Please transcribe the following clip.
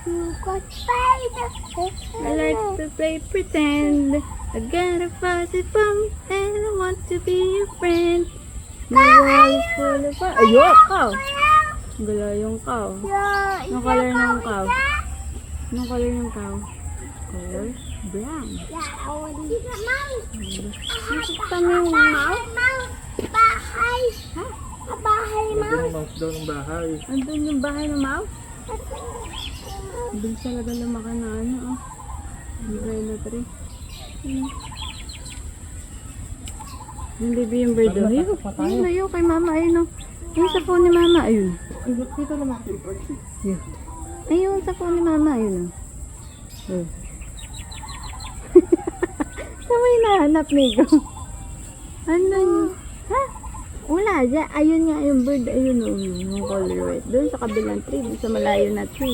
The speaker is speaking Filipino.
You got spider. I like to play pretend. I got a fuzzy bum and I want to be your friend. My wall is full of fun. Ayok, cow. Gala yung cow. Anong color ng cow? Anong color ng cow? Color brown. Nakita mo yung mouse? Bahay. Ha? Bahay, Yung mouse daw ng bahay. Andun yung bahay ng mouse? Bilis talaga lumaki na ano, oh. Umbrella tree. Yung baby yung bird, oh. Ayun, layo kay mama, ayun, oh. Ayun sa phone ni mama, ayun. Ay, ba't dito naman yung bird? Ayun. Ayun sa phone ni mama, ayun, oh. Oh. Saan mo hinahanap, Migo? Ano yun? Ha? Wala dyan. Ayun nga yung bird. Ayun, oh. Yung color white. Doon sa kabilang tree. Doon sa malayo na tree.